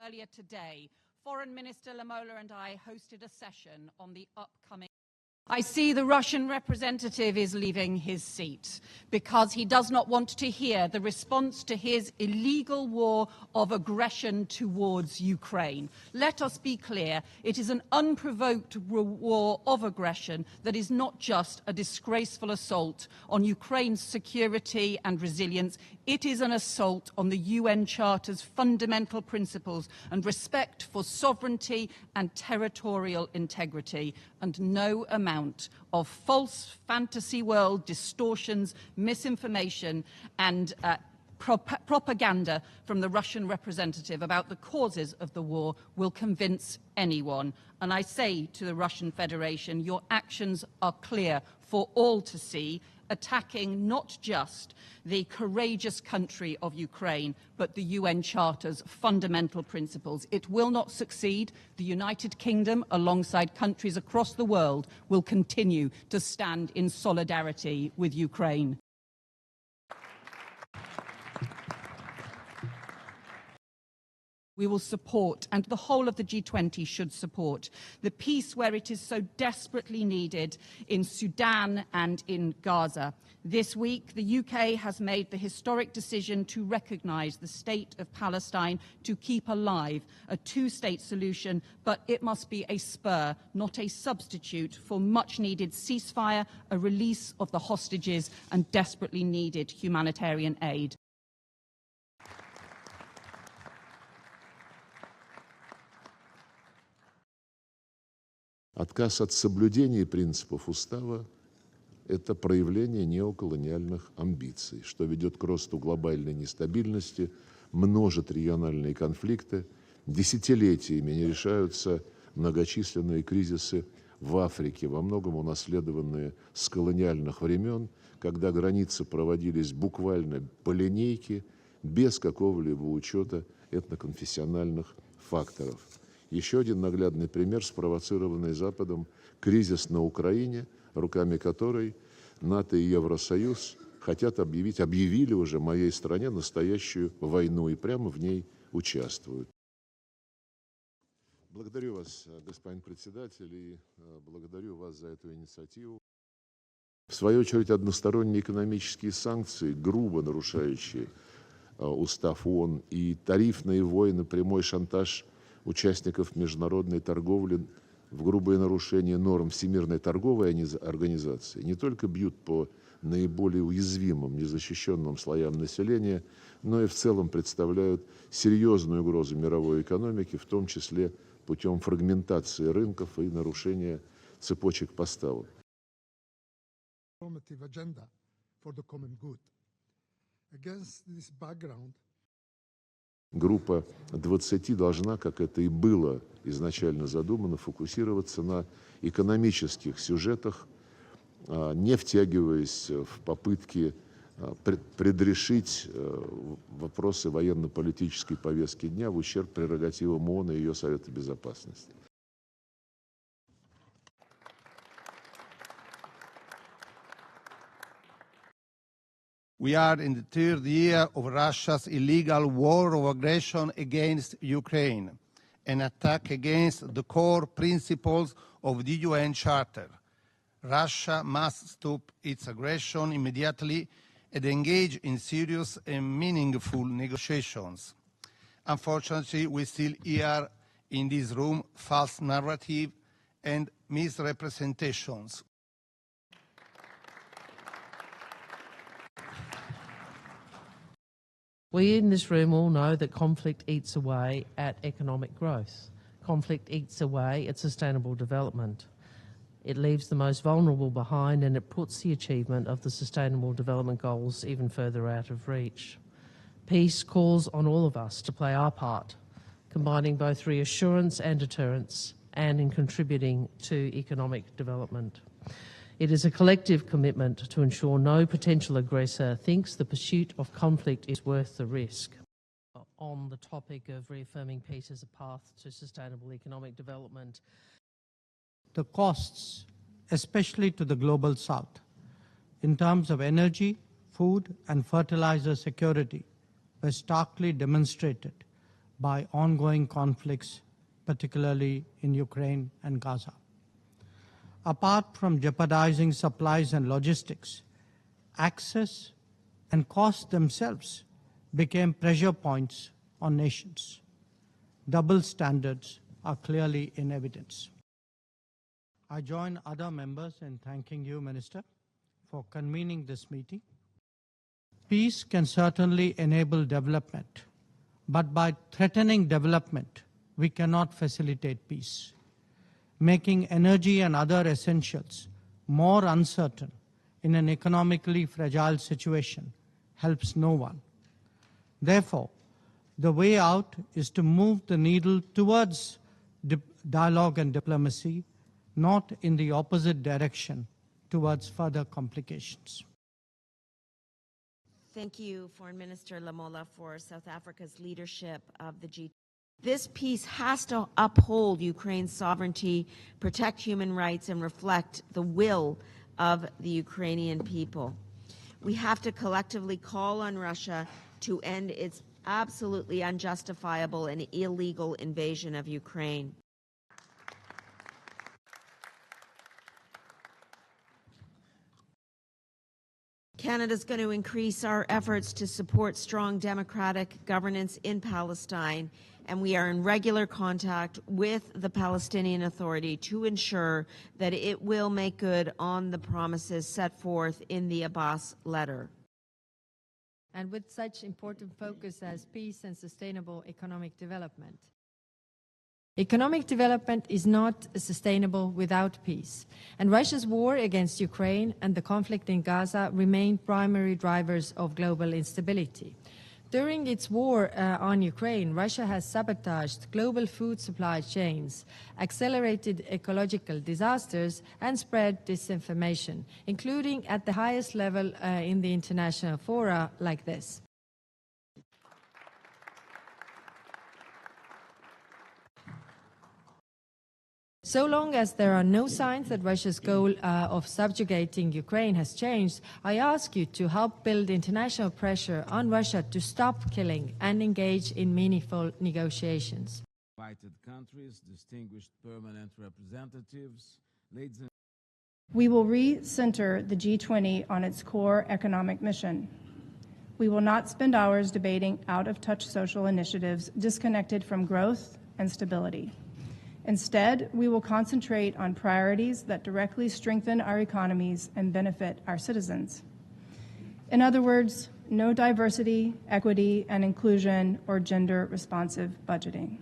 Earlier today, Foreign Minister Lavrov and I hosted a session on the upcoming. I see the Russian representative is leaving his seat because he does not want to hear the response to his illegal war of aggression towards Ukraine. Let us be clear, it is an unprovoked war of aggression that is not just a disgraceful assault on Ukraine's security and resilience. It is an assault on the UN Charter's fundamental principles and respect for sovereignty and territorial integrity, and no amount of false fantasy world distortions, misinformation and propaganda from the Russian representative about the causes of the war will convince anyone. And I say to the Russian Federation, your actions are clear for all to see, attacking not just the courageous country of Ukraine, but the UN Charter's fundamental principles. It will not succeed. The United Kingdom, alongside countries across the world, will continue to stand in solidarity with Ukraine. We will support, and the whole of the G20 should support, the peace where it is so desperately needed in Sudan and in Gaza. This week, the UK has made the historic decision to recognise the state of Palestine to keep alive a two-state solution, but it must be a spur, not a substitute, for much-needed ceasefire, a release of the hostages and desperately needed humanitarian aid. Отказ от соблюдения принципов устава – это проявление неоколониальных амбиций, что ведет к росту глобальной нестабильности, множит региональные конфликты, десятилетиями не решаются многочисленные кризисы в Африке, во многом унаследованные с колониальных времен, когда границы проводились буквально по линейке, без какого-либо учета этноконфессиональных факторов. Еще один наглядный пример, спровоцированный Западом, кризис на Украине, руками которой НАТО и Евросоюз объявили уже моей стране настоящую войну и прямо в ней участвуют. Благодарю вас, господин председатель, и благодарю вас за эту инициативу. В свою очередь, односторонние экономические санкции, грубо нарушающие устав ООН, и тарифные войны, прямой шантаж участников международной торговли в грубое нарушение норм Всемирной торговой организации не только бьют по наиболее уязвимым, незащищенным слоям населения, но и в целом представляют серьезную угрозу мировой экономике, в том числе путем фрагментации рынков и нарушения цепочек поставок. Группа 20 должна, как это и было изначально задумано, фокусироваться на экономических сюжетах, не втягиваясь в попытки предрешить вопросы военно-политической повестки дня в ущерб прерогативам ООН и ее Совета Безопасности. We are in the third year of Russia's illegal war of aggression against Ukraine, an attack against the core principles of the UN Charter. Russia must stop its aggression immediately and engage in serious and meaningful negotiations. Unfortunately, we still hear in this room false narrative and misrepresentations. We in this room all know that conflict eats away at economic growth. Conflict eats away at sustainable development. It leaves the most vulnerable behind, and it puts the achievement of the Sustainable Development Goals even further out of reach. Peace calls on all of us to play our part, combining both reassurance and deterrence, and in contributing to economic development. It is a collective commitment to ensure no potential aggressor thinks the pursuit of conflict is worth the risk. On the topic of reaffirming peace as a path to sustainable economic development, the costs, especially to the global south, in terms of energy, food and fertilizer security, were starkly demonstrated by ongoing conflicts, particularly in Ukraine and Gaza. Apart from jeopardizing supplies and logistics, access and costs themselves became pressure points on nations. Double standards are clearly in evidence. I join other members in thanking you, Minister, for convening this meeting. Peace can certainly enable development, but by threatening development, we cannot facilitate peace. Making energy and other essentials more uncertain in an economically fragile situation helps no one. Therefore, the way out is to move the needle towards dialogue and diplomacy, not in the opposite direction towards further complications. Thank you, Foreign Minister Lamola, for South Africa's leadership of the G20. This peace has to uphold Ukraine's sovereignty, protect human rights, and reflect the will of the Ukrainian people. We have to collectively call on Russia to end its absolutely unjustifiable and illegal invasion of Ukraine. Canada's going to increase our efforts to support strong democratic governance in Palestine, and we are in regular contact with the Palestinian Authority to ensure that it will make good on the promises set forth in the Abbas letter. And with such important focus as peace and sustainable economic development. Economic development is not sustainable without peace, and Russia's war against Ukraine and the conflict in Gaza remain primary drivers of global instability. During its war on Ukraine, Russia has sabotaged global food supply chains, accelerated ecological disasters, and spread disinformation, including at the highest level in the international fora like this. So long as there are no signs that Russia's goal of subjugating Ukraine has changed, I ask you to help build international pressure on Russia to stop killing and engage in meaningful negotiations. Invited countries, distinguished permanent representatives, ladies and we will re-center the G20 on its core economic mission. We will not spend hours debating out-of-touch social initiatives disconnected from growth and stability. Instead, we will concentrate on priorities that directly strengthen our economies and benefit our citizens. In other words, no diversity, equity, and inclusion or gender-responsive budgeting.